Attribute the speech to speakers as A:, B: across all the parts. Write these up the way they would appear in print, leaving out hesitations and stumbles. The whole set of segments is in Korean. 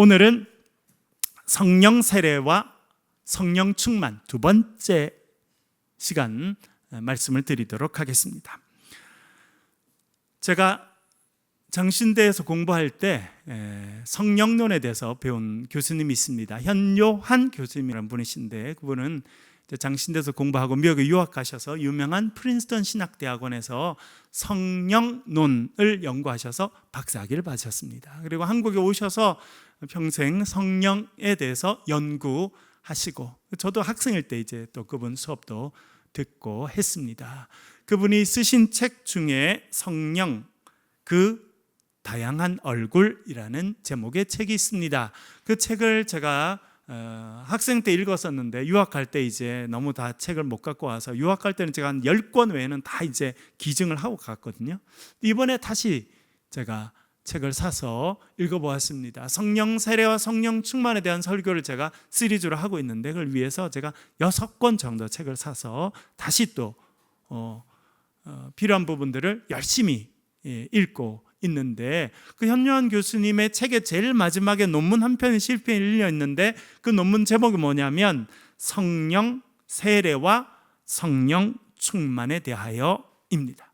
A: 오늘은 성령 세례와 성령 충만 두 번째 시간 말씀을 드리도록 하겠습니다. 제가 장신대에서 공부할 때 성령론에 대해서 배운 교수님이 있습니다. 현요한 교수님이라는 분이신데, 그분은 장신대에서 공부하고 미국에 유학 가셔서 유명한 프린스턴 신학대학원에서 성령론을 연구하셔서 박사학위를 받으셨습니다. 그리고 한국에 오셔서 평생 성령에 대해서 연구하시고, 저도 학생일 때 이제 또 그분 수업도 듣고 했습니다. 그분이 쓰신 책 중에 성령 그 다양한 얼굴이라는 제목의 책이 있습니다. 그 책을 제가 학생 때 읽었었는데, 유학할 때 이제 너무 다 책을 못 갖고 와서, 유학할 때는 제가 한 10권 외에는 다 이제 기증을 하고 갔거든요. 이번에 다시 제가 책을 사서 읽어보았습니다. 성령 세례와 성령 충만에 대한 설교를 제가 시리즈로 하고 있는데, 그걸 위해서 제가 6권 정도 책을 사서 다시 또 필요한 부분들을 열심히 읽고 있는데, 그 현요한 교수님의 책의 제일 마지막에 논문 한 편이 실편이 일려 있는데, 그 논문 제목이 뭐냐면 성령 세례와 성령 충만에 대하여입니다.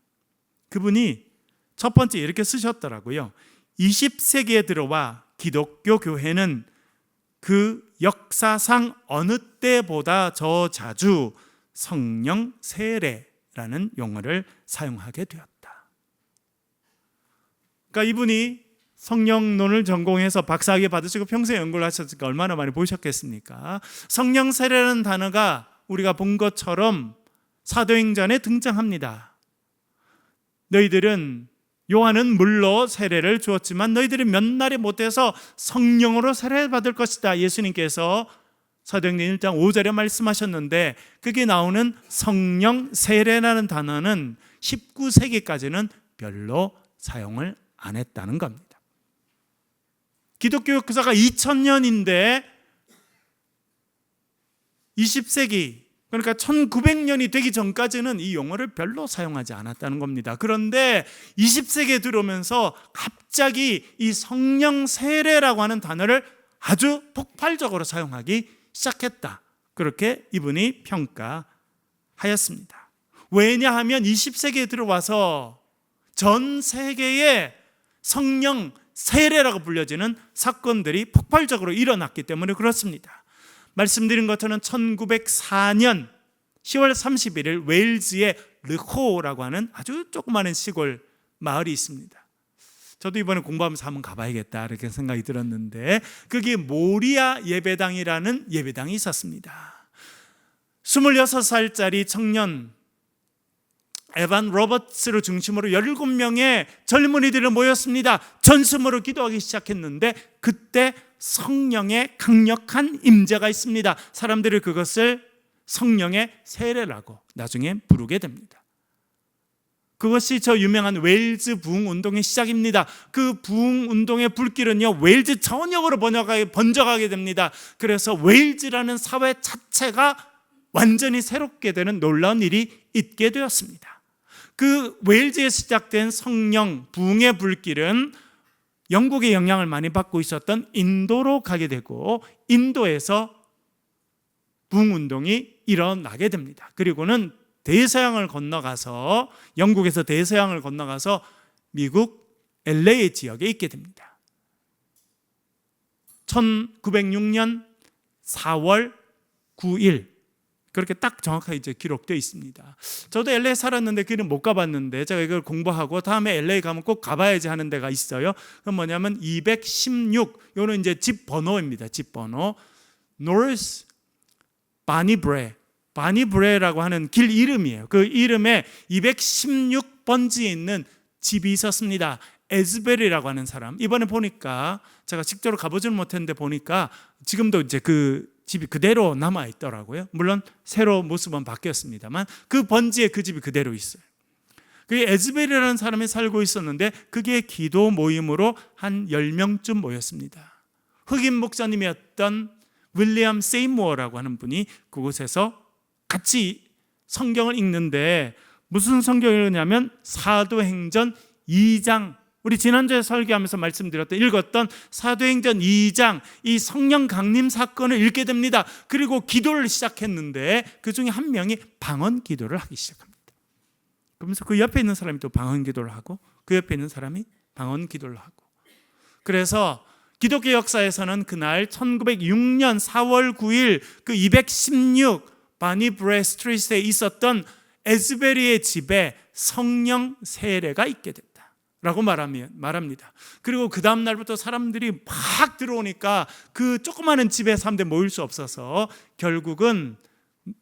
A: 그분이 첫 번째 이렇게 쓰셨더라고요. 20세기에 들어와 기독교 교회는 그 역사상 어느 때보다 더 자주 성령 세례라는 용어를 사용하게 되었다. 그러니까 이분이 성령론을 전공해서 박사학위 받으시고 평생 연구를 하셨으니까 얼마나 많이 보셨겠습니까? 성령 세례라는 단어가 우리가 본 것처럼 사도행전에 등장합니다. 너희들은, 요한은 물로 세례를 주었지만 너희들이 몇 날이 못해서 성령으로 세례받을 것이다, 예수님께서 사도행전 1장 5절에 말씀하셨는데, 그게 나오는 성령 세례라는 단어는 19세기까지는 별로 사용을 안 했다는 겁니다. 기독교 역사가 2000년인데 20세기, 그러니까 1900년이 되기 전까지는 이 용어를 별로 사용하지 않았다는 겁니다. 그런데 20세기에 들어오면서 갑자기 이 성령 세례라고 하는 단어를 아주 폭발적으로 사용하기 시작했다, 그렇게 이분이 평가하였습니다. 왜냐하면 20세기에 들어와서 전 세계에 성령 세례라고 불려지는 사건들이 폭발적으로 일어났기 때문에 그렇습니다. 말씀드린 것처럼 1904년 10월 31일 웨일즈의 르호라고 하는 아주 조그마한 시골 마을이 있습니다. 저도 이번에 공부하면서 한번 가봐야겠다 이렇게 생각이 들었는데, 그게 모리아 예배당이라는 예배당이 있었습니다. 26살짜리 청년 에반 로버츠를 중심으로 17명의 젊은이들이 모였습니다. 전심으로 기도하기 시작했는데, 그때 성령의 강력한 임재가 있습니다. 사람들이 그것을 성령의 세례라고 나중에 부르게 됩니다. 그것이 저 유명한 웨일즈 부흥운동의 시작입니다. 그 부흥운동의 불길은요, 웨일즈 전역으로 번져가게 됩니다. 그래서 웨일즈라는 사회 자체가 완전히 새롭게 되는 놀라운 일이 있게 되었습니다. 그 웨일즈에 시작된 성령 부흥의 불길은 영국의 영향을 많이 받고 있었던 인도로 가게 되고, 인도에서 부흥운동이 일어나게 됩니다. 그리고는 대서양을 건너가서, 영국에서 대서양을 건너가서 미국 LA 지역에 있게 됩니다. 1906년 4월 9일 그렇게 딱 정확하게 이제 기록되어 있습니다. 저도 LA 살았는데 길은 못 가봤는데, 제가 이걸 공부하고 다음에 LA 가면 꼭 가봐야지 하는 데가 있어요. 그건 뭐냐면 216, 이거는 이제 집 번호입니다. 집 번호. North 바니브레라고 하는 길 이름이에요. 그 이름에 216번지에 있는 집이 있었습니다. 에즈벨이라고 하는 사람. 이번에 보니까 제가 직접 가보지는 못했는데 보니까 지금도 이제 그 집이 그대로 남아 있더라고요. 물론 새로 모습은 바뀌었습니다만 그 번지에 그 집이 그대로 있어요. 그게 에즈벨이라는 사람이 살고 있었는데, 그게 기도 모임으로 한 10명쯤 모였습니다. 흑인 목사님이었던 윌리엄 세이무어라고 하는 분이 그곳에서 같이 성경을 읽는데, 무슨 성경을 읽냐면 사도행전 2장 우리 지난주에 설교하면서 말씀드렸던 읽었던 사도행전 2장 이 성령 강림 사건을 읽게 됩니다. 그리고 기도를 시작했는데 그 중에 한 명이 방언 기도를 하기 시작합니다. 그러면서 그 옆에 있는 사람이 또 방언 기도를 하고 그 옆에 있는 사람이 방언 기도를 하고, 그래서 기독교 역사에서는 그날 1906년 4월 9일 그 216 바니 브레 스트리트에 있었던 에즈베리의 집에 성령 세례가 있게 됐다라고 말합니다. 그리고 그 다음 날부터 사람들이 막 들어오니까 그 조그마한 집에 사람들이 모일 수 없어서 결국은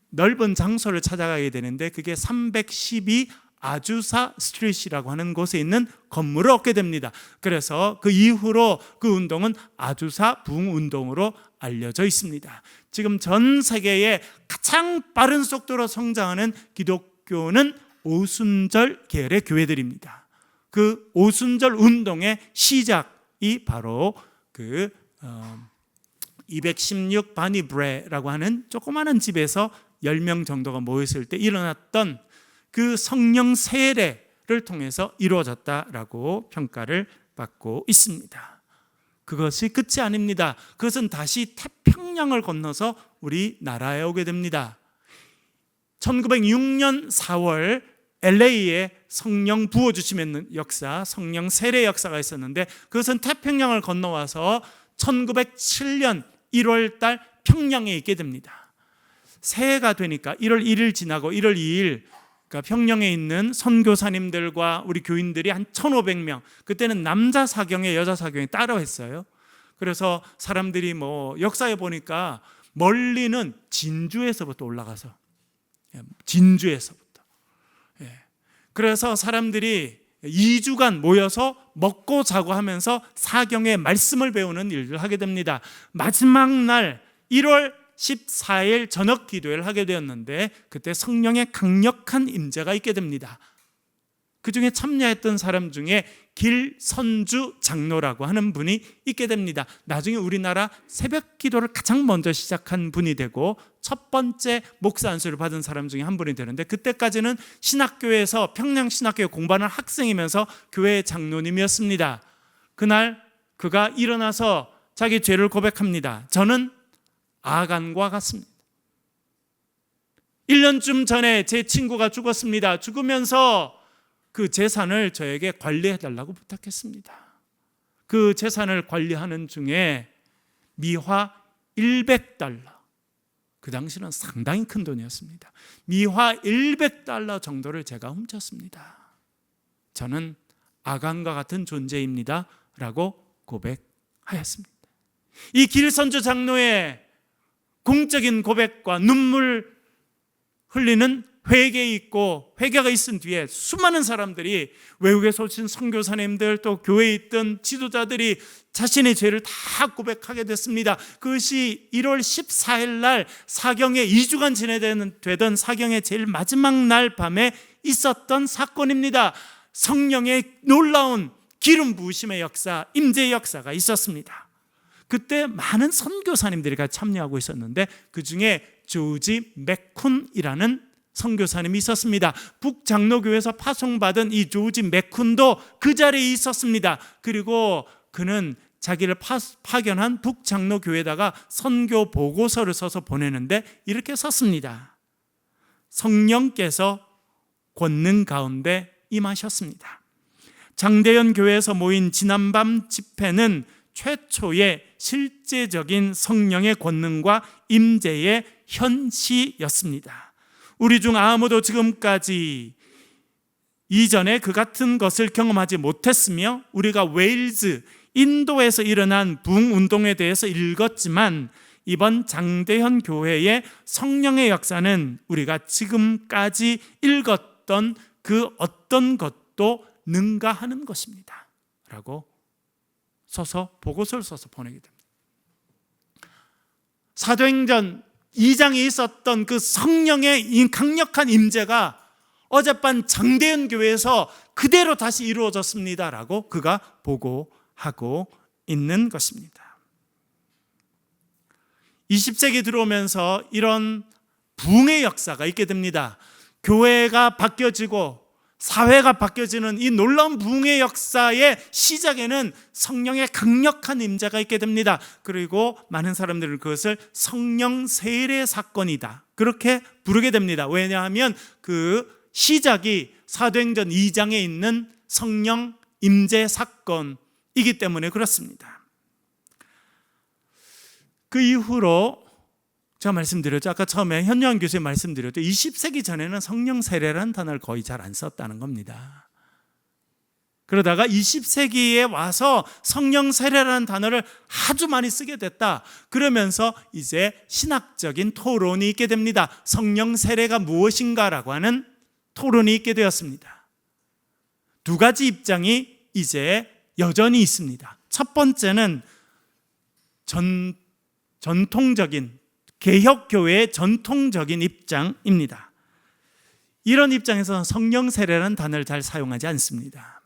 A: 넓은 장소를 찾아가게 되는데 그게 312 아주사 스트리트라고 하는 곳에 있는 건물을 얻게 됩니다. 그래서 그 이후로 그 운동은 아주사 부흥 운동으로 알려져 있습니다. 지금 전 세계에 가장 빠른 속도로 성장하는 기독교는 오순절 계열의 교회들입니다. 그 오순절 운동의 시작이 바로 그 216 바니 브레라고 하는 조그마한 집에서 10명 정도가 모였을 때 일어났던 그 성령 세례를 통해서 이루어졌다라고 평가를 받고 있습니다. 그것이 끝이 아닙니다. 그것은 다시 태평양을 건너서 우리나라에 오게 됩니다. 1906년 4월 LA에 성령 부어주시는 역사, 성령 세례 역사가 있었는데 그것은 태평양을 건너와서 1907년 1월 달 평양에 있게 됩니다. 새해가 되니까 1월 1일 지나고 1월 2일 그러니까 평양에 있는 선교사님들과 우리 교인들이 한 1,500명, 그때는 남자 사경에 여자 사경에 따로 했어요. 그래서 사람들이 역사에 보니까 멀리는 진주에서부터 올라가서, 진주에서부터. 그래서 사람들이 2주간 모여서 먹고 자고 하면서 사경의 말씀을 배우는 일을 하게 됩니다. 마지막 날 1월 14일 저녁 기도회를 하게 되었는데 그때 성령의 강력한 임재가 있게 됩니다. 그 중에 참여했던 사람 중에 길선주 장로라고 하는 분이 있게 됩니다. 나중에 우리나라 새벽 기도를 가장 먼저 시작한 분이 되고 첫 번째 목사 안수를 받은 사람 중에 한 분이 되는데 그때까지는 신학교에서 평양신학교에 공부하는 학생이면서 교회 장로님이었습니다. 그날 그가 일어나서 자기 죄를 고백합니다. 저는 아간과 같습니다. 1년쯤 전에 제 친구가 죽었습니다. 죽으면서 그 재산을 저에게 관리해달라고 부탁했습니다. 그 재산을 관리하는 중에 미화 100달러, 그 당시는 상당히 큰 돈이었습니다. 미화 100달러 정도를 제가 훔쳤습니다. 저는 아간과 같은 존재입니다 라고 고백하였습니다. 이 길선주 장로의 공적인 고백과 눈물 흘리는 회개 있고 회개가 있은 뒤에 수많은 사람들이 외국에서 오신 선교사님들 또 교회에 있던 지도자들이 자신의 죄를 다 고백하게 됐습니다. 그것이 1월 14일 날 사경에 2주간 진행되던 사경의 제일 마지막 날 밤에 있었던 사건입니다. 성령의 놀라운 기름 부으심의 역사, 임재의 역사가 있었습니다. 그때 많은 선교사님들이 같이 참여하고 있었는데 그 중에 조지 맥쿤이라는 선교사님이 있었습니다. 북장로교회에서 파송받은 이 조지 맥쿤도 그 자리에 있었습니다. 그리고 그는 자기를 파견한 북장로교회에다가 선교 보고서를 써서 보내는데 이렇게 썼습니다. 성령께서 권능 가운데 임하셨습니다. 장대현 교회에서 모인 지난밤 집회는 최초의 실제적인 성령의 권능과 임재의 현시였습니다. 우리 중 아무도 지금까지 이전에 그 같은 것을 경험하지 못했으며 우리가 웨일즈, 인도에서 일어난 부흥운동에 대해서 읽었지만 이번 장대현 교회의 성령의 역사는 우리가 지금까지 읽었던 그 어떤 것도 능가하는 것입니다 라고 써서 보고서를 써서 보내게 됩니다. 사도행전 2장에 있었던 그 성령의 강력한 임재가 어젯밤 장대현 교회에서 그대로 다시 이루어졌습니다라고 그가 보고하고 있는 것입니다. 20세기 들어오면서 이런 부흥의 역사가 있게 됩니다. 교회가 바뀌어지고 사회가 바뀌어지는 이 놀라운 부흥의 역사의 시작에는 성령의 강력한 임재가 있게 됩니다. 그리고 많은 사람들은 그것을 성령 세례 사건이다, 그렇게 부르게 됩니다. 왜냐하면 그 시작이 사도행전 2장에 있는 성령 임재 사건이기 때문에 그렇습니다. 그 이후로 제가 말씀드렸죠. 아까 처음에 현요한 교수님 말씀드렸죠. 20세기 전에는 성령 세례라는 단어를 거의 잘 안 썼다는 겁니다. 그러다가 20세기에 와서 성령 세례라는 단어를 아주 많이 쓰게 됐다. 그러면서 이제 신학적인 토론이 있게 됩니다. 성령 세례가 무엇인가라고 하는 토론이 있게 되었습니다. 두 가지 입장이 이제 여전히 있습니다. 첫 번째는 전통적인 개혁교회의 전통적인 입장입니다. 이런 입장에서는 성령 세례라는 단어를 잘 사용하지 않습니다.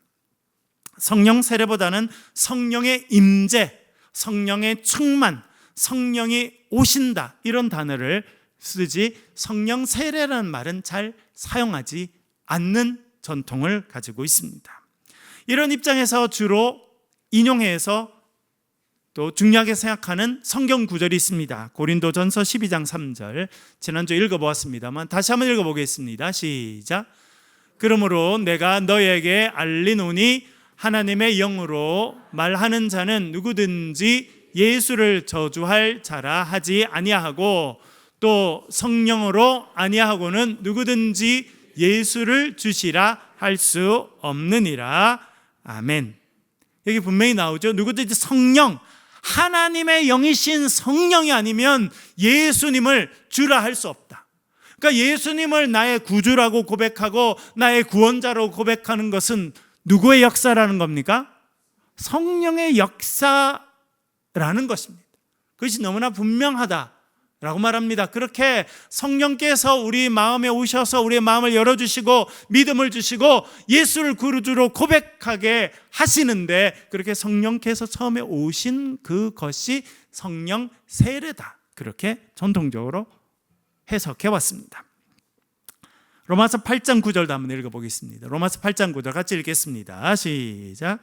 A: 성령 세례보다는 성령의 임재, 성령의 충만, 성령이 오신다, 이런 단어를 쓰지 성령 세례라는 말은 잘 사용하지 않는 전통을 가지고 있습니다. 이런 입장에서 주로 인용해서 또 중요하게 생각하는 성경 구절이 있습니다. 고린도전서 12장 3절, 지난주에 읽어보았습니다만 다시 한번 읽어보겠습니다. 시작. 그러므로 내가 너에게 알리노니 하나님의 영으로 말하는 자는 누구든지 예수를 저주할 자라 하지 아니하고 또 성령으로 아니하고는 누구든지 예수를 주시라 할 수 없느니라. 아멘. 여기 분명히 나오죠. 누구든지 성령, 하나님의 영이신 성령이 아니면 예수님을 주라 할 수 없다. 그러니까 예수님을 나의 구주라고 고백하고 나의 구원자라고 고백하는 것은 누구의 역사라는 겁니까? 성령의 역사라는 것입니다. 그것이 너무나 분명하다라고 말합니다. 그렇게 성령께서 우리 마음에 오셔서 우리의 마음을 열어주시고 믿음을 주시고 예수를 구주로 고백하게 하시는데, 그렇게 성령께서 처음에 오신 그것이 성령 세례다, 그렇게 전통적으로 해석해 왔습니다. 로마서 8장 9절도 한번 읽어보겠습니다. 로마서 8장 9절 같이 읽겠습니다. 시작.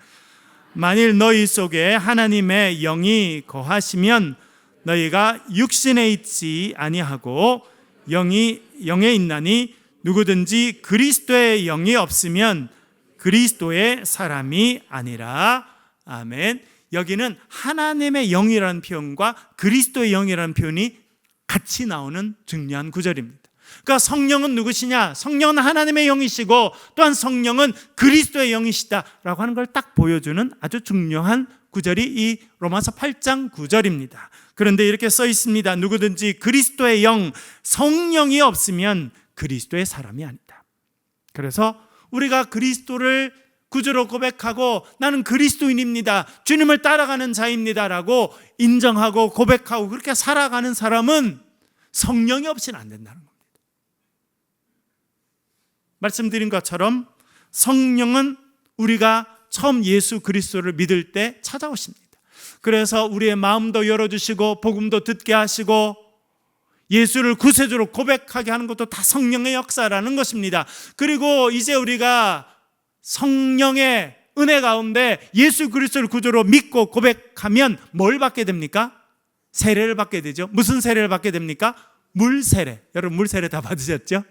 A: 만일 너희 속에 하나님의 영이 거하시면 너희가 육신에 있지 아니하고 영에 있나니 누구든지 그리스도의 영이 없으면 그리스도의 사람이 아니라. 아멘. 여기는 하나님의 영이라는 표현과 그리스도의 영이라는 표현이 같이 나오는 중요한 구절입니다. 그러니까 성령은 누구시냐? 성령은 하나님의 영이시고 또한 성령은 그리스도의 영이시다라고 하는 걸 딱 보여주는 아주 중요한 구절이 이 로마서 8장 9절입니다. 그런데 이렇게 써 있습니다. 누구든지 그리스도의 영, 성령이 없으면 그리스도의 사람이 아니다. 그래서 우리가 그리스도를 구주로 고백하고 나는 그리스도인입니다, 주님을 따라가는 자입니다라고 인정하고 고백하고 그렇게 살아가는 사람은 성령이 없이는 안 된다는 겁니다. 말씀드린 것처럼 성령은 우리가 처음 예수 그리스도를 믿을 때 찾아오십니다. 그래서 우리의 마음도 열어주시고 복음도 듣게 하시고 예수를 구세주로 고백하게 하는 것도 다 성령의 역사라는 것입니다. 그리고 이제 우리가 성령의 은혜 가운데 예수 그리스도를 구주로 믿고 고백하면 뭘 받게 됩니까? 세례를 받게 되죠. 무슨 세례를 받게 됩니까? 물세례. 여러분 물세례 다 받으셨죠?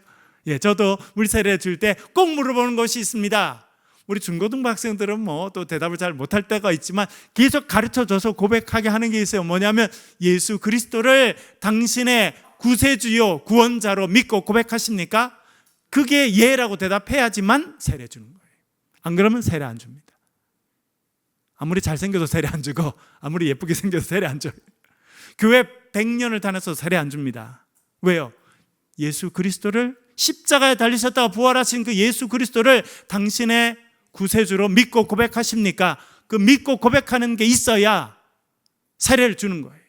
A: 예, 저도 물세례 줄 때 꼭 물어보는 것이 있습니다. 우리 중고등부 학생들은 뭐 또 대답을 잘 못할 때가 있지만 계속 가르쳐줘서 고백하게 하는 게 있어요. 뭐냐면 예수 그리스도를 당신의 구세주요 구원자로 믿고 고백하십니까? 그게 예라고 대답해야지만 세례 주는 거예요. 안 그러면 세례 안 줍니다. 아무리 잘생겨도 세례 안 주고 아무리 예쁘게 생겨도 세례 안 줘요. 교회 100년을 다녀서 세례 안 줍니다. 왜요? 예수 그리스도를 십자가에 달리셨다가 부활하신 그 예수 그리스도를 당신의 구세주로 믿고 고백하십니까? 그 믿고 고백하는 게 있어야 세례를 주는 거예요.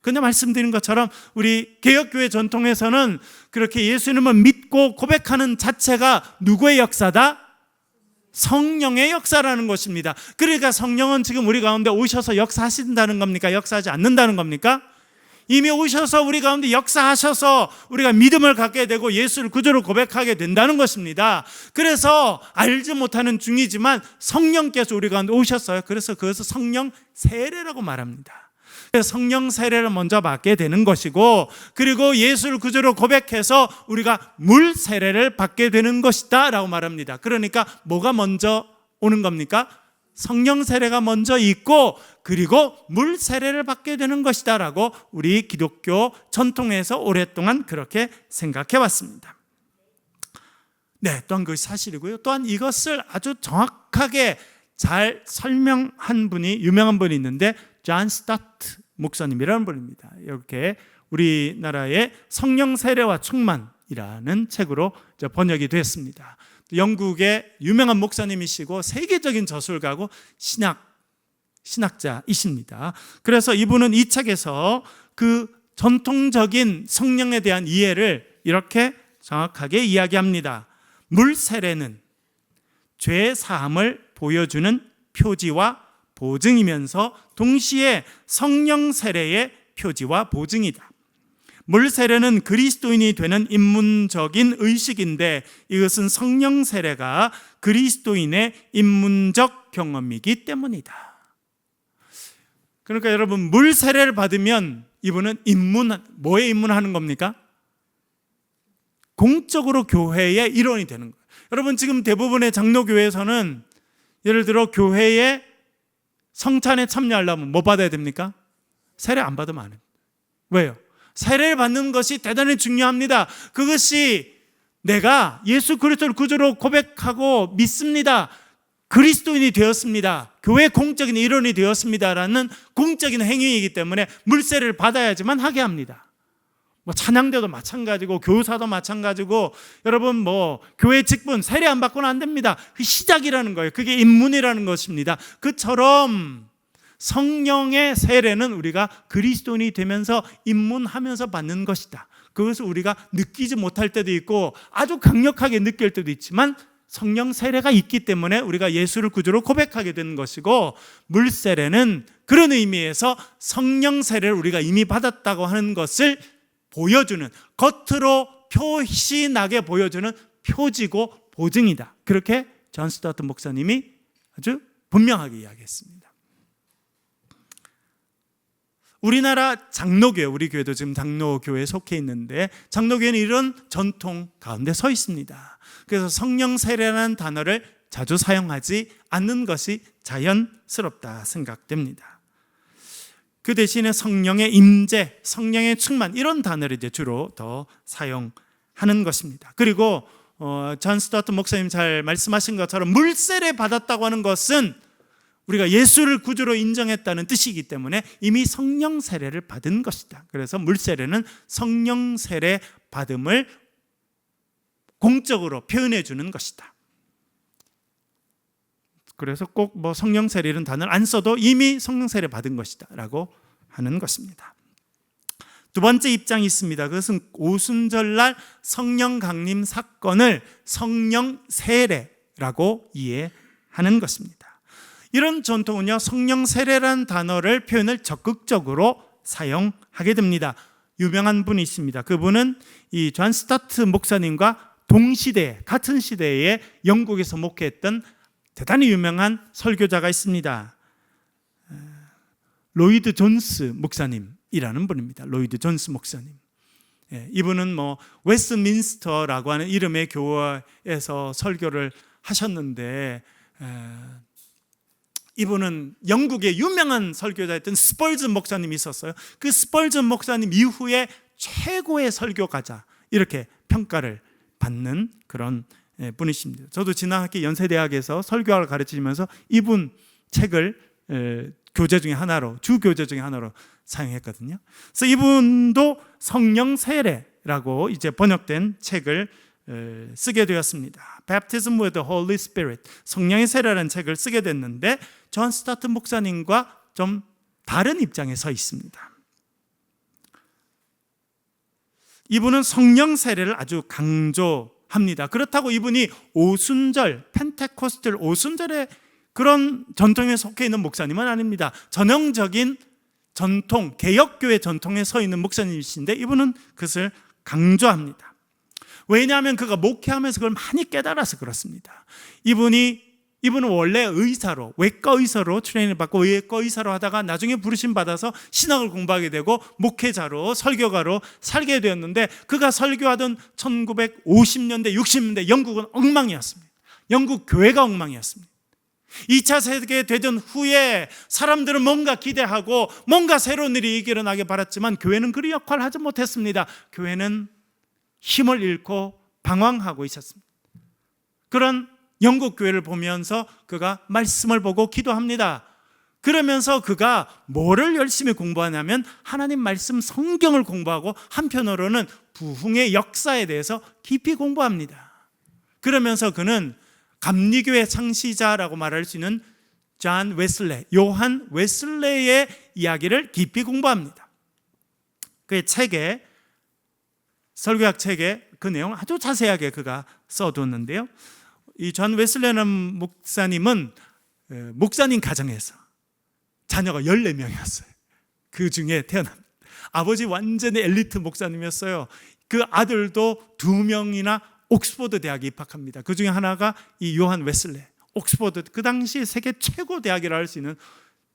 A: 근데 말씀드린 것처럼 우리 개혁교회 전통에서는 그렇게 예수님을 믿고 고백하는 자체가 누구의 역사다? 성령의 역사라는 것입니다. 그러니까 성령은 지금 우리 가운데 오셔서 역사하신다는 겁니까? 역사하지 않는다는 겁니까? 이미 오셔서 우리 가운데 역사하셔서 우리가 믿음을 갖게 되고 예수를 구주로 고백하게 된다는 것입니다. 그래서 알지 못하는 중이지만 성령께서 우리 가운데 오셨어요. 그래서 그것을 성령 세례라고 말합니다. 성령 세례를 먼저 받게 되는 것이고, 그리고 예수를 구주로 고백해서 우리가 물 세례를 받게 되는 것이다 라고 말합니다. 그러니까 뭐가 먼저 오는 겁니까? 성령 세례가 먼저 있고, 그리고 물 세례를 받게 되는 것이다 라고 우리 기독교 전통에서 오랫동안 그렇게 생각해 왔습니다. 네, 또한 그것이 사실이고요. 또한 이것을 아주 정확하게 잘 설명한 분이, 유명한 분이 있는데 존 스타트 목사님이라는 분입니다. 이렇게 우리나라의 성령 세례와 충만이라는 책으로 번역이 됐습니다. 영국의 유명한 목사님이시고 세계적인 저술가고 신학자이십니다. 그래서 이분은 이 책에서 그 전통적인 성령에 대한 이해를 이렇게 정확하게 이야기합니다. 물 세례는 죄 사함을 보여주는 표지와 보증이면서 동시에 성령 세례의 표지와 보증이다. 물 세례는 그리스도인이 되는 인문적인 의식인데, 이것은 성령 세례가 그리스도인의 인문적 경험이기 때문이다. 그러니까 여러분, 물 세례를 받으면 이분은 뭐에 입문하는 겁니까? 공적으로 교회의 일원이 되는 거예요. 여러분, 지금 대부분의 장로교회에서는 예를 들어 교회의 성찬에 참여하려면 뭐 받아야 됩니까? 세례 안 받으면 안 해요. 왜요? 세례를 받는 것이 대단히 중요합니다. 그것이 내가 예수 그리스도를 구주로 고백하고 믿습니다, 그리스도인이 되었습니다, 교회 공적인 일원이 되었습니다라는 공적인 행위이기 때문에 물세례를 받아야지만 하게 합니다. 찬양대도 마찬가지고 교사도 마찬가지고, 여러분 교회 직분 세례 안 받고는 안 됩니다. 그 시작이라는 거예요. 그게 입문이라는 것입니다. 그처럼 성령의 세례는 우리가 그리스도인이 되면서 입문하면서 받는 것이다. 그것을 우리가 느끼지 못할 때도 있고 아주 강력하게 느낄 때도 있지만, 성령 세례가 있기 때문에 우리가 예수를 구주로 고백하게 되는 것이고, 물 세례는 그런 의미에서 성령 세례를 우리가 이미 받았다고 하는 것을 보여주는, 겉으로 표시나게 보여주는 표지고 보증이다. 그렇게 존 스타트 목사님이 아주 분명하게 이야기했습니다. 우리나라 장로교회, 우리 교회도 지금 장로교회에 속해 있는데, 장로교회는 이런 전통 가운데 서 있습니다. 그래서 성령 세례라는 단어를 자주 사용하지 않는 것이 자연스럽다 생각됩니다. 그 대신에 성령의 임재, 성령의 충만, 이런 단어를 이제 주로 더 사용하는 것입니다. 그리고 존 스타트 목사님 잘 말씀하신 것처럼 물세례 받았다고 하는 것은 우리가 예수를 구주로 인정했다는 뜻이기 때문에 이미 성령 세례를 받은 것이다. 그래서 물세례는 성령 세례 받음을 공적으로 표현해 주는 것이다. 그래서 꼭 성령 세례는 단어를 안 써도 이미 성령 세례 받은 것이다 라고 하는 것입니다. 두 번째 입장이 있습니다. 그것은 오순절날 성령 강림 사건을 성령 세례라고 이해하는 것입니다. 이런 전통은요, 성령 세례라는 단어를 표현을 적극적으로 사용하게 됩니다. 유명한 분이 있습니다. 그분은 이 존 스타트 목사님과 동시대, 같은 시대에 영국에서 목회했던 대단히 유명한 설교자가 있습니다. 로이드 존스 목사님이라는 분입니다. 로이드 존스 목사님. 이분은 웨스트민스터라고 하는 이름의 교회에서 설교를 하셨는데, 이분은 영국의 유명한 설교자였던 스펄전 목사님이 있었어요. 그 스펄전 목사님 이후에 최고의 설교가자, 이렇게 평가를 받는 그런 분이십니다. 저도 지난 학기 연세대학에서 설교학을 가르치면서 이분 책을 교재 중에 하나로, 주 교재 중에 하나로 사용했거든요. 그래서 이분도 성령 세례라고 이제 번역된 책을 쓰게 되었습니다. Baptism with the Holy Spirit, 성령의 세례라는 책을 쓰게 됐는데, 존 스타트 목사님과 좀 다른 입장에 서 있습니다. 이분은 성령 세례를 아주 강조합니다. 그렇다고 이분이 오순절, 펜테코스텔 오순절에 그런 전통에 속해 있는 목사님은 아닙니다. 전형적인 전통, 개혁교회 전통에 서 있는 목사님이신데 이분은 그것을 강조합니다. 왜냐하면 그가 목회하면서 그걸 많이 깨달아서 그렇습니다. 이분은 원래 의사로, 외과 의사로 트레이닝을 받고 외과 의사로 하다가 나중에 부르심 받아서 신학을 공부하게 되고 목회자로, 설교가로 살게 되었는데, 그가 설교하던 1950년대, 60년대 영국은 엉망이었습니다. 영국 교회가 엉망이었습니다. 2차 세계대전 후에 사람들은 뭔가 기대하고 뭔가 새로운 일이 일어나길 바랐지만 교회는 그 역할을 하지 못했습니다. 교회는 힘을 잃고 방황하고 있었습니다. 그런 영국 교회를 보면서 그가 말씀을 보고 기도합니다. 그러면서 그가 뭐를 열심히 공부하냐면 하나님 말씀 성경을 공부하고 한편으로는 부흥의 역사에 대해서 깊이 공부합니다. 그러면서 그는 감리교회 창시자라고 말할 수 있는 존 웨슬레, 요한 웨슬레의 이야기를 깊이 공부합니다. 그의 책에, 설교학 책에 그 내용을 아주 자세하게 그가 써두었는데요. 이 존 웨슬레라는 목사님은 목사님 가정에서 자녀가 14명이었어요. 그 중에 태어납니다. 아버지 완전히 엘리트 목사님이었어요. 그 아들도 2명이나 옥스퍼드 대학에 입학합니다. 그 중에 하나가 이 요한 웨슬레. 옥스퍼드, 그 당시 세계 최고 대학이라 할 수 있는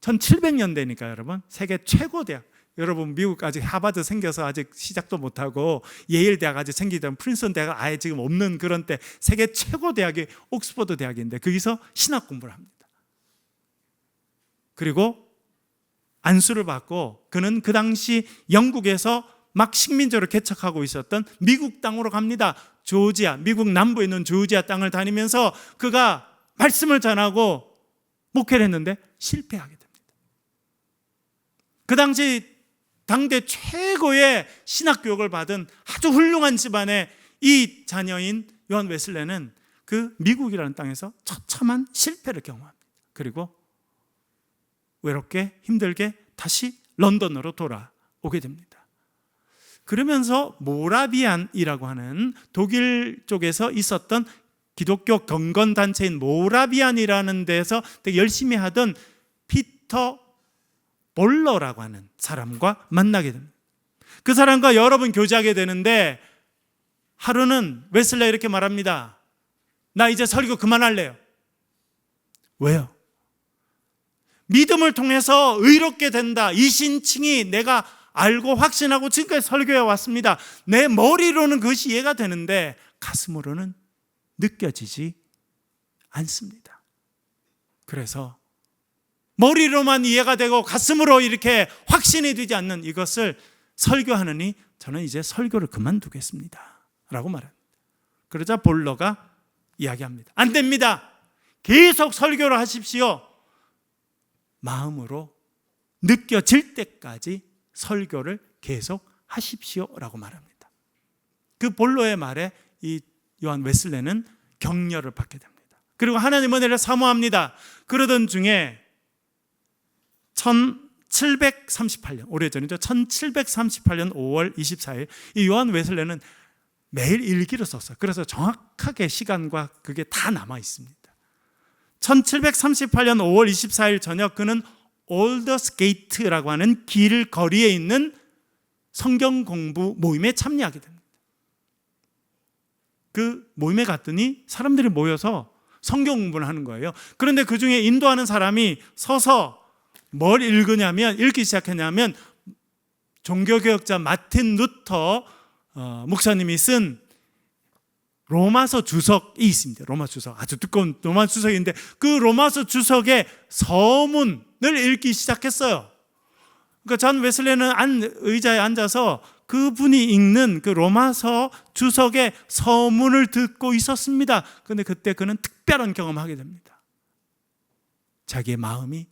A: 1700년대니까 여러분, 세계 최고 대학. 여러분, 미국 아직 하버드 생겨서 아직 시작도 못하고 예일 대학 아직 생기지 않은 프린스턴 대학 아예 지금 없는 그런 때 세계 최고 대학이 옥스퍼드 대학인데 거기서 신학 공부를 합니다. 그리고 안수를 받고 그는 그 당시 영국에서 막 식민지를 개척하고 있었던 미국 땅으로 갑니다. 조지아, 미국 남부에 있는 조지아 땅을 다니면서 그가 말씀을 전하고 목회를 했는데 실패하게 됩니다. 그 당시 당대 최고의 신학 교육을 받은 아주 훌륭한 집안의 이 자녀인 요한 웨슬레는 그 미국이라는 땅에서 처참한 실패를 경험합니다. 그리고 외롭게 힘들게 다시 런던으로 돌아오게 됩니다. 그러면서 모라비안이라고 하는 독일 쪽에서 있었던 기독교 경건단체인 모라비안이라는 데서 되게 열심히 하던 피터 볼러라고 하는 사람과 만나게 됩니다. 그 사람과 여러 번 교제하게 되는데 하루는 웨슬레가 이렇게 말합니다. 나 이제 설교 그만할래요. 왜요? 믿음을 통해서 의롭게 된다, 이 신칭이 내가 알고 확신하고 지금까지 설교해 왔습니다. 내 머리로는 그것이 이해가 되는데 가슴으로는 느껴지지 않습니다. 그래서 머리로만 이해가 되고 가슴으로 이렇게 확신이 되지 않는 이것을 설교하느니 저는 이제 설교를 그만두겠습니다 라고 말합니다. 그러자 볼러가 이야기합니다. 안 됩니다. 계속 설교를 하십시오. 마음으로 느껴질 때까지 설교를 계속 하십시오 라고 말합니다. 그 볼러의 말에 이 요한 웨슬레는 격려를 받게 됩니다. 그리고 하나님 은혜를 사모합니다. 그러던 중에 1738년, 오래전이죠. 1738년 5월 24일 이 요한 웨슬레는 매일 일기를 썼어요. 그래서 정확하게 시간과 그게 다 남아 있습니다. 1738년 5월 24일 저녁 그는 올더스게이트라고 하는 길 거리에 있는 성경 공부 모임에 참여하게 됩니다. 그 모임에 갔더니 사람들이 모여서 성경 공부를 하는 거예요. 그런데 그 중에 인도하는 사람이 서서 뭘 읽기 시작했냐면 종교개혁자 마틴 루터 목사님이 쓴 로마서 주석이 있습니다. 로마 주석, 아주 두꺼운 로마 주석인데 그 로마서 주석의 서문을 읽기 시작했어요. 그러니까 존 웨슬레는 의자에 앉아서 그분이 읽는 그 로마서 주석의 서문을 듣고 있었습니다. 그런데 그때 그는 특별한 경험을 하게 됩니다. 자기의 마음이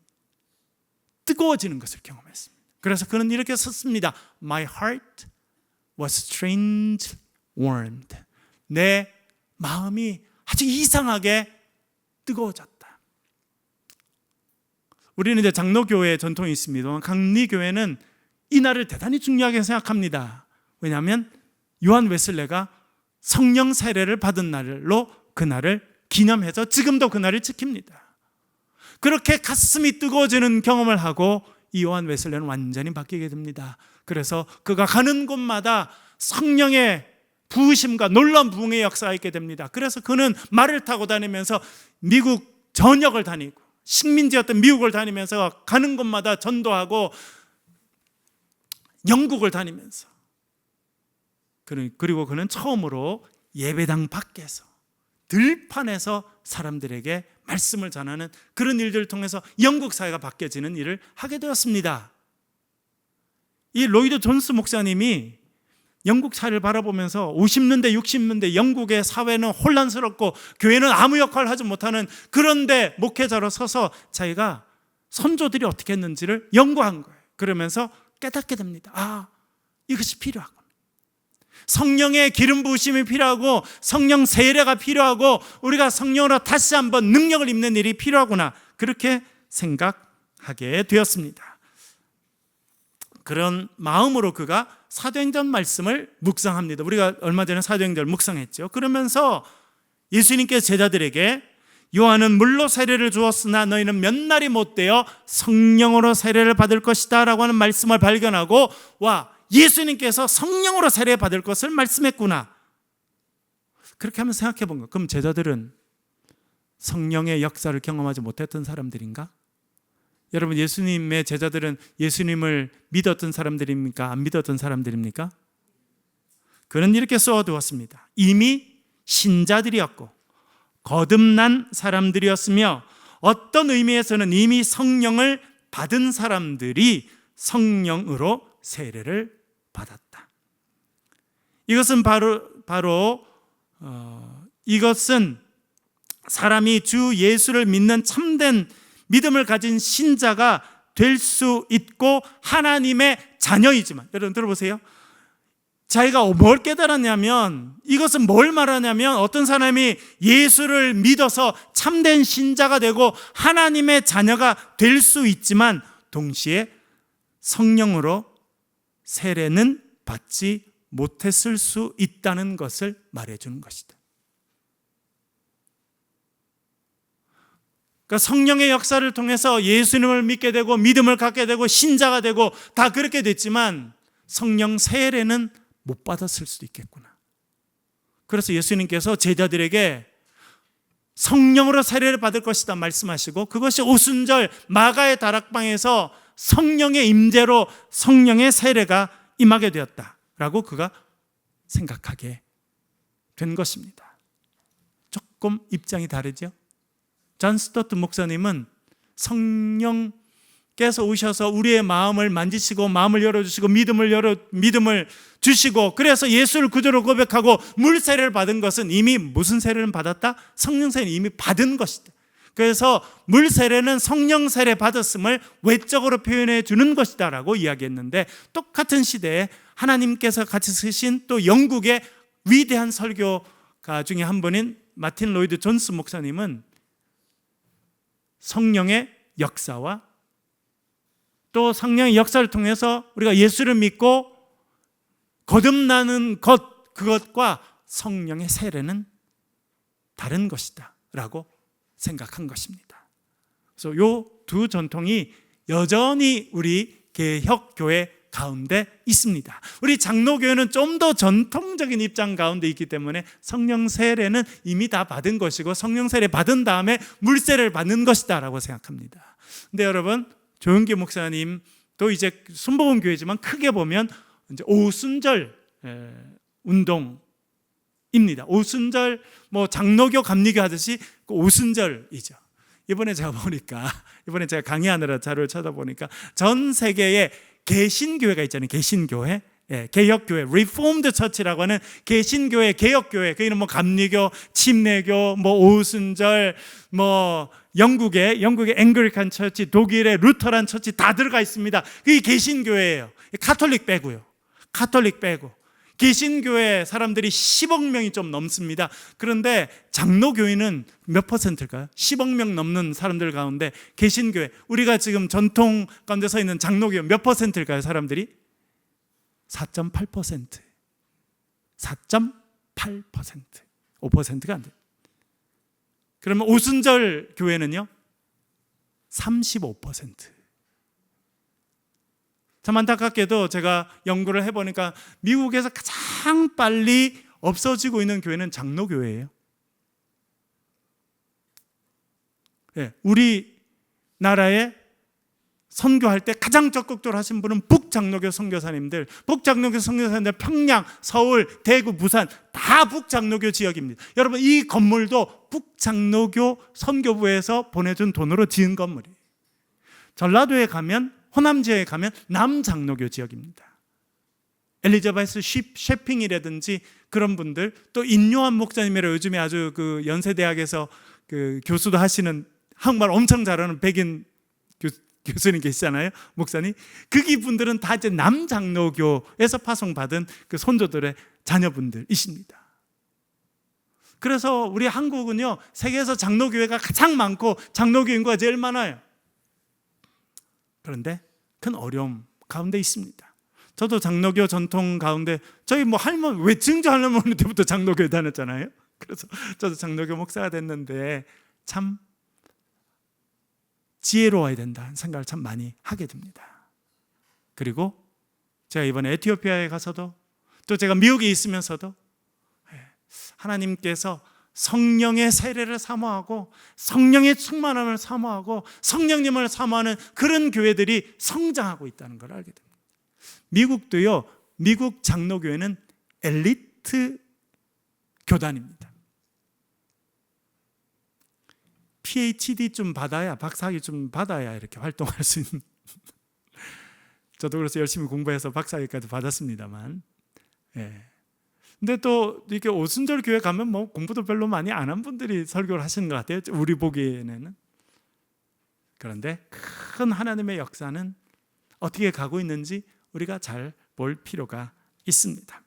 A: 뜨거워지는 것을 경험했습니다. 그래서 그는 이렇게 썼습니다. My heart was strange warmed. 내 마음이 아주 이상하게 뜨거워졌다. 우리는 이제 장로교회의 전통이 있습니다. 강리교회는 이 날을 대단히 중요하게 생각합니다. 왜냐하면 요한 웨슬레가 성령 세례를 받은 날로 그날을 기념해서 지금도 그날을 지킵니다. 그렇게 가슴이 뜨거워지는 경험을 하고 이 요한 웨슬레는 완전히 바뀌게 됩니다. 그래서 그가 가는 곳마다 성령의 부으심과 놀라운 부흥의 역사가 있게 됩니다. 그래서 그는 말을 타고 다니면서 미국 전역을 다니고 식민지였던 미국을 다니면서 가는 곳마다 전도하고 영국을 다니면서, 그리고 그는 처음으로 예배당 밖에서 들판에서 사람들에게 말씀을 전하는 그런 일들을 통해서 영국 사회가 바뀌어지는 일을 하게 되었습니다. 이 로이드 존스 목사님이 영국 사회를 바라보면서 50년대 60년대 영국의 사회는 혼란스럽고 교회는 아무 역할을 하지 못하는, 그런데 목회자로 서서 자기가 선조들이 어떻게 했는지를 연구한 거예요. 그러면서 깨닫게 됩니다. 이것이 필요하구나. 성령의 기름 부으심이 필요하고 성령 세례가 필요하고 우리가 성령으로 다시 한번 능력을 입는 일이 필요하구나, 그렇게 생각하게 되었습니다. 그런 마음으로 그가 사도행전 말씀을 묵상합니다. 우리가 얼마 전에 사도행전을 묵상했죠. 그러면서 예수님께서 제자들에게 요한은 물로 세례를 주었으나 너희는 몇 날이 못되어 성령으로 세례를 받을 것이다 라고 하는 말씀을 발견하고, 예수님께서 성령으로 세례 받을 것을 말씀했구나, 그렇게 한번 생각해 본 거예요. 그럼 제자들은 성령의 역사를 경험하지 못했던 사람들인가? 여러분, 예수님의 제자들은 예수님을 믿었던 사람들입니까? 안 믿었던 사람들입니까? 그는 이렇게 써두었습니다. 이미 신자들이었고 거듭난 사람들이었으며 어떤 의미에서는 이미 성령을 받은 사람들이 성령으로 세례를 받았다. 이것은 바로 이것은 사람이 주 예수를 믿는 참된 믿음을 가진 신자가 될 수 있고 하나님의 자녀이지만, 여러분 들어보세요. 자기가 뭘 깨달았냐면, 이것은 뭘 말하냐면, 어떤 사람이 예수를 믿어서 참된 신자가 되고 하나님의 자녀가 될 수 있지만 동시에 성령으로 세례는 받지 못했을 수 있다는 것을 말해주는 것이다. 그러니까 성령의 역사를 통해서 예수님을 믿게 되고 믿음을 갖게 되고 신자가 되고 다 그렇게 됐지만 성령 세례는 못 받았을 수도 있겠구나. 그래서 예수님께서 제자들에게 성령으로 세례를 받을 것이다 말씀하시고, 그것이 오순절 마가의 다락방에서 성령의 임재로 성령의 세례가 임하게 되었다라고 그가 생각하게 된 것입니다. 조금 입장이 다르죠? 존 스토트 목사님은 성령께서 오셔서 우리의 마음을 만지시고 마음을 열어주시고 믿음을 주시고, 그래서 예수를 구주로 고백하고 물 세례를 받은 것은 이미 무슨 세례를 받았다? 성령 세례는 이미 받은 것이다. 그래서 물 세례는 성령 세례 받았음을 외적으로 표현해 주는 것이다 라고 이야기했는데, 똑같은 시대에 하나님께서 같이 쓰신 또 영국의 위대한 설교가 중에 한 분인 마틴 로이드 존스 목사님은 성령의 역사와 또 성령의 역사를 통해서 우리가 예수를 믿고 거듭나는 그것과 성령의 세례는 다른 것이다 라고 생각한 것입니다. 그래서 이 두 전통이 여전히 우리 개혁교회 가운데 있습니다. 우리 장로교회는 좀 더 전통적인 입장 가운데 있기 때문에 성령 세례는 이미 다 받은 것이고 성령 세례 받은 다음에 물세례를 받는 것이다 라고 생각합니다. 근데 여러분, 조영기 목사님도 이제 순복음교회지만 크게 보면 이제 오순절 운동입니다. 오순절 장로교 감리교 하듯이 오순절이죠. 이번에 제가 강의하느라 자료를 찾아보니까 전 세계에 개신교회가 있잖아요. 개신교회, 개혁교회, 리폼드 처치라고 하는 개신교회, 개혁교회. 거기는 감리교, 침례교, 오순절, 영국의 앵글리칸 처치, 독일의 루터란 처치 다 들어가 있습니다. 그게 개신교회예요. 카톨릭 빼고 개신교회 사람들이 10억 명이 좀 넘습니다. 그런데 장로교회는 몇 퍼센트일까요? 10억 명 넘는 사람들 가운데 개신교회, 우리가 지금 전통 가운데 서 있는 장로교회 몇 퍼센트일까요? 사람들이 4.8%, 5%가 안 돼요. 그러면 오순절 교회는요 35%. 참 안타깝게도 제가 연구를 해보니까 미국에서 가장 빨리 없어지고 있는 교회는 장로교회예요. 우리나라에 선교할 때 가장 적극적으로 하신 분은 북장로교 선교사님들, 평양, 서울, 대구, 부산 다 북장로교 지역입니다. 여러분, 이 건물도 북장로교 선교부에서 보내준 돈으로 지은 건물이에요. 전라도에 가면, 호남 지역에 가면 남장로교 지역입니다. 엘리자베스 셰핑이라든지 그런 분들, 또 인요한 목사님이라 요즘에 아주 그 연세대학에서 그 교수도 하시는 한국말 엄청 잘하는 백인 교수님 계시잖아요, 목사님. 그분들은 다 이제 남장로교에서 파송받은 그 선조들의 자녀분들이십니다. 그래서 우리 한국은요, 세계에서 장로교회가 가장 많고 장로교 인구가 제일 많아요. 그런데 큰 어려움 가운데 있습니다. 저도 장로교 전통 가운데, 저희 뭐 할머니, 증조 할머니 때부터 장로교에 다녔잖아요. 그래서 저도 장로교 목사가 됐는데 참 지혜로워야 된다는 생각을 참 많이 하게 됩니다. 그리고 제가 이번에 에티오피아에 가서도, 또 제가 미국에 있으면서도 하나님께서 성령의 세례를 사모하고 성령의 충만함을 사모하고 성령님을 사모하는 그런 교회들이 성장하고 있다는 걸 알게 됩니다. 미국도요, 미국 장로교회는 엘리트 교단입니다. PhD 좀 받아야, 박사학위 좀 받아야 이렇게 활동할 수 있는. 저도 그래서 열심히 공부해서 박사학위까지 받았습니다만, 근데 또 이렇게 오순절 교회 가면 뭐 공부도 별로 많이 안 한 분들이 설교를 하시는 것 같아요, 우리 보기에는. 그런데 큰 하나님의 역사는 어떻게 가고 있는지 우리가 잘 볼 필요가 있습니다.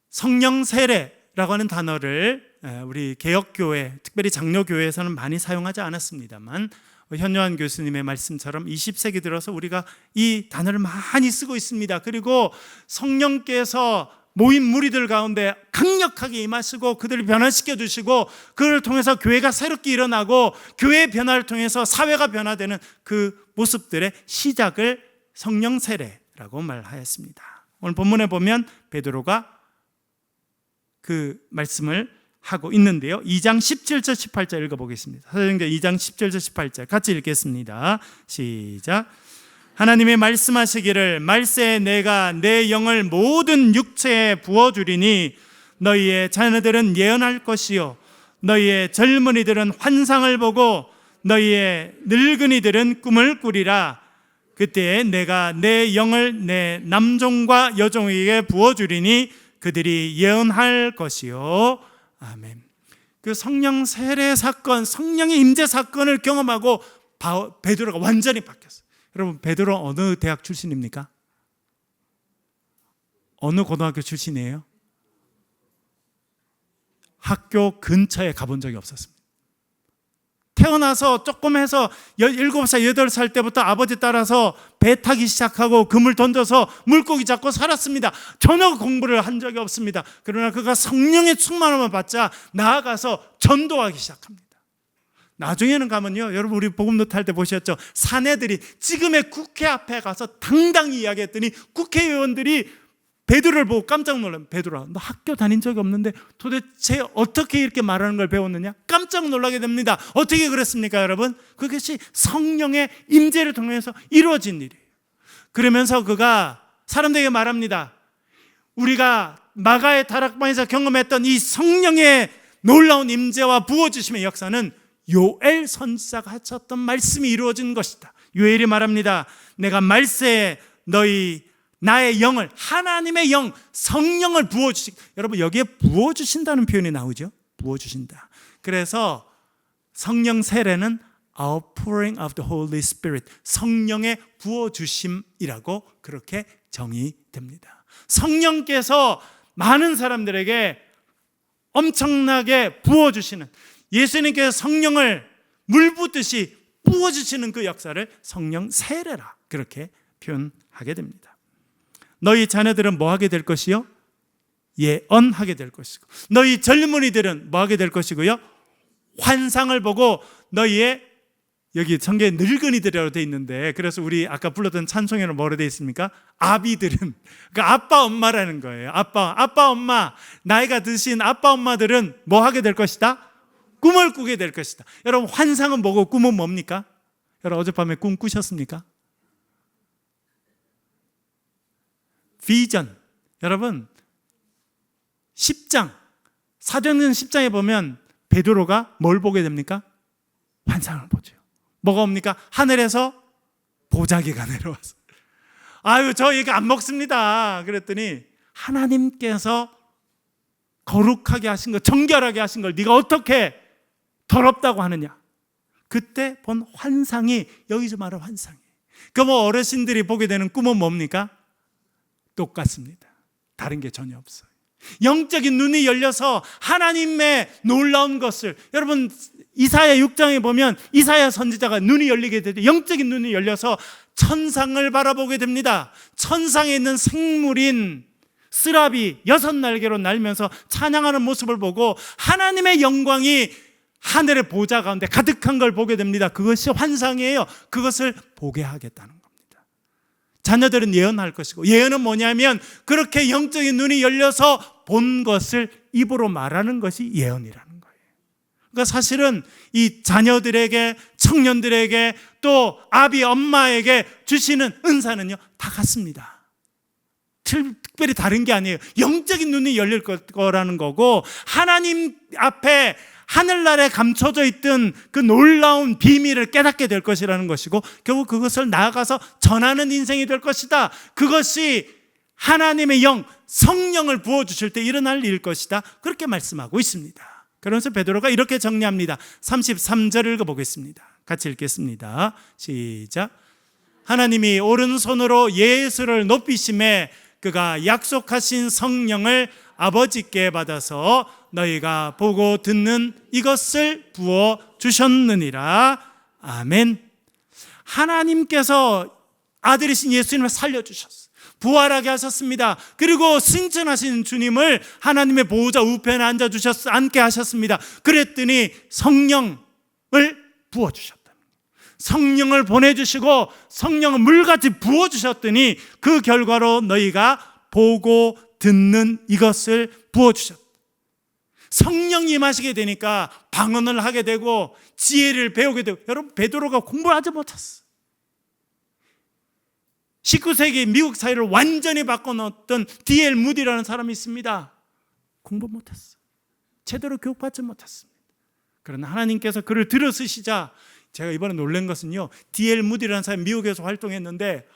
A: 성령 세례라고 하는 단어를 우리 개혁교회, 특별히 장로교회에서는 많이 사용하지 않았습니다만, 현요한 교수님의 말씀처럼 20세기 들어서 우리가 이 단어를 많이 쓰고 있습니다. 그리고 성령께서 모인 무리들 가운데 강력하게 임하시고 그들을 변화시켜 주시고, 그를 통해서 교회가 새롭게 일어나고 교회의 변화를 통해서 사회가 변화되는 그 모습들의 시작을 성령 세례라고 말하였습니다. 오늘 본문에 보면 베드로가 그 말씀을 하고 있는데요, 2장 17절 18절 읽어보겠습니다. 사도행전 2장 17절 18절 같이 읽겠습니다. 시작. 하나님이 말씀하시기를 말세에 내가 내 영을 모든 육체에 부어주리니 너희의 자녀들은 예언할 것이요 너희의 젊은이들은 환상을 보고 너희의 늙은이들은 꿈을 꾸리라. 그때에 내가 내 영을 내 남종과 여종에게 부어주리니 그들이 예언할 것이요. 아멘. 그 성령 세례 사건, 성령의 임재 사건을 경험하고 베드로가 완전히 바뀌었어요. 여러분, 베드로 어느 대학 출신입니까? 어느 고등학교 출신이에요? 학교 근처에 가본 적이 없었습니다. 태어나서 조금 해서 7살, 8살 때부터 아버지 따라서 배 타기 시작하고 그물 던져서 물고기 잡고 살았습니다. 전혀 공부를 한 적이 없습니다. 그러나 그가 성령의 충만함을 받자 나아가서 전도하기 시작합니다. 나중에는 가면요, 여러분 우리 복음노트 할 때 보셨죠? 사내들이 지금의 국회 앞에 가서 당당히 이야기했더니 국회의원들이 베드로를 보고 깜짝 놀라요. 베드로야, 너 학교 다닌 적이 없는데 도대체 어떻게 이렇게 말하는 걸 배웠느냐? 깜짝 놀라게 됩니다. 어떻게 그랬습니까, 여러분? 그것이 성령의 임재를 통해서 이루어진 일이에요. 그러면서 그가 사람들에게 말합니다. 우리가 마가의 다락방에서 경험했던 이 성령의 놀라운 임재와 부어주심의 역사는 요엘 선지자가 하셨던 말씀이 이루어진 것이다. 요엘이 말합니다. 내가 말세에 너희 나의 영을, 하나님의 영, 성령을 부어주시. 여러분, 여기에 부어주신다는 표현이 나오죠. 부어주신다. 그래서 성령 세례는 outpouring of the Holy Spirit, 성령의 부어주심이라고 그렇게 정의됩니다. 성령께서 많은 사람들에게 엄청나게 부어주시는, 예수님께서 성령을 물 붓듯이 부어주시는 그 역사를 성령 세례라 그렇게 표현하게 됩니다. 너희 자녀들은 뭐 하게 될 것이요? 예언하게 될 것이고, 너희 젊은이들은 뭐 하게 될 것이고요? 환상을 보고 너희의 여기 성경에 늙은이들이라고 돼 있는데, 그래서 우리 아까 불렀던 찬송에는 뭐로 돼 있습니까? 아비들은, 그러니까 아빠 엄마라는 거예요. 아빠 엄마, 나이가 드신 아빠 엄마들은 뭐 하게 될 것이다? 꿈을 꾸게 될 것이다. 여러분, 환상은 뭐고 꿈은 뭡니까? 여러분, 어젯밤에 꿈 꾸셨습니까? 비전. 여러분, 10장, 사도행전 10장에 보면 베드로가 뭘 보게 됩니까? 환상을 보죠. 뭐가 옵니까? 하늘에서 보자기가 내려와서, 아유, 저 이거 안 먹습니다. 그랬더니 하나님께서 거룩하게 하신 것, 정결하게 하신 걸 네가 어떻게 더럽다고 하느냐. 그때 본 환상이 여기서 말하는 환상이에요. 그 뭐 어르신들이 보게 되는 꿈은 뭡니까? 똑같습니다. 다른 게 전혀 없어요. 영적인 눈이 열려서 하나님의 놀라운 것을, 여러분 이사야 6장에 보면 이사야 선지자가 눈이 열리게 되고 영적인 눈이 열려서 천상을 바라보게 됩니다. 천상에 있는 생물인 스라비 6날개로 날면서 찬양하는 모습을 보고 하나님의 영광이 하늘의 보좌 가운데 가득한 걸 보게 됩니다. 그것이 환상이에요. 그것을 보게 하겠다는 겁니다. 자녀들은 예언할 것이고, 예언은 뭐냐면 그렇게 영적인 눈이 열려서 본 것을 입으로 말하는 것이 예언이라는 거예요. 그러니까 사실은 이 자녀들에게, 청년들에게, 또 아비 엄마에게 주시는 은사는요 다 같습니다. 특별히 다른 게 아니에요. 영적인 눈이 열릴 거라는 거고, 하나님 앞에 하늘나라에 감춰져 있던 그 놀라운 비밀을 깨닫게 될 것이라는 것이고, 결국 그것을 나아가서 전하는 인생이 될 것이다. 그것이 하나님의 영, 성령을 부어주실 때 일어날 일일 것이다. 그렇게 말씀하고 있습니다. 그러면서 베드로가 이렇게 정리합니다. 33절을 읽어보겠습니다. 같이 읽겠습니다. 시작. 하나님이 오른손으로 예수를 높이심에 그가 약속하신 성령을 아버지께 받아서 너희가 보고 듣는 이것을 부어 주셨느니라. 아멘. 하나님께서 아들이신 예수님을 살려주셨어요. 부활하게 하셨습니다. 그리고 승천하신 주님을 하나님의 보호자 우편에 앉게 하셨습니다. 그랬더니 성령을 부어주셨다. 성령을 보내주시고 성령을 물같이 부어주셨더니 그 결과로 너희가 보고 듣는 이것을 부어주셨다. 성령이 임하시게 되니까 방언을 하게 되고 지혜를 배우게 되고, 여러분 베드로가 공부를 하지 못했어요. 19세기 미국 사회를 완전히 바꿔놓았던 D.L. 무디라는 사람이 있습니다. 공부 못했어요. 제대로 교육받지 못했습니다. 그러나 하나님께서 그를 들어쓰시자, 제가 이번에 놀란 것은요, D.L. 무디라는 사람이 미국에서 활동했는데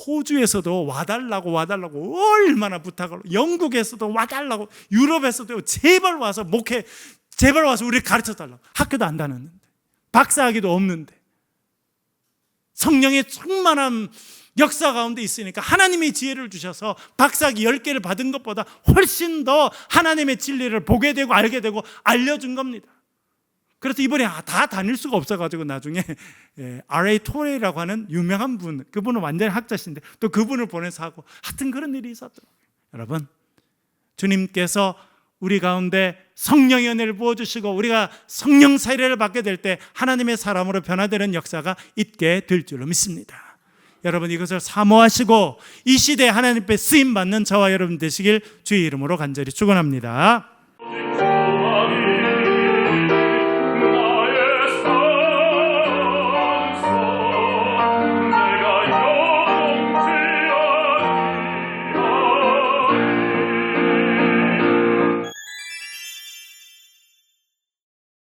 A: 호주에서도 와달라고 얼마나 부탁을, 영국에서도 와달라고, 유럽에서도 제발 와서 목회, 제발 와서 우리 가르쳐달라고. 학교도 안 다녔는데, 박사학위도 없는데, 성령의 충만한 역사 가운데 있으니까 하나님이 지혜를 주셔서 박사학위 10개를 받은 것보다 훨씬 더 하나님의 진리를 보게 되고 알게 되고 알려준 겁니다. 그래서 이번에 다 다닐 수가 없어가지고 나중에 R.A. 토레이라고 하는 유명한 분, 그분은 완전히 학자신데 또 그분을 보내서 하고, 하여튼 그런 일이 있었더라고요. 여러분, 주님께서 우리 가운데 성령의 은혜를 부어주시고 우리가 성령 사이를 받게 될 때 하나님의 사람으로 변화되는 역사가 있게 될 줄로 믿습니다. 여러분, 이것을 사모하시고 이 시대에 하나님 앞에 쓰임받는 저와 여러분 되시길 주의 이름으로 간절히 축원합니다.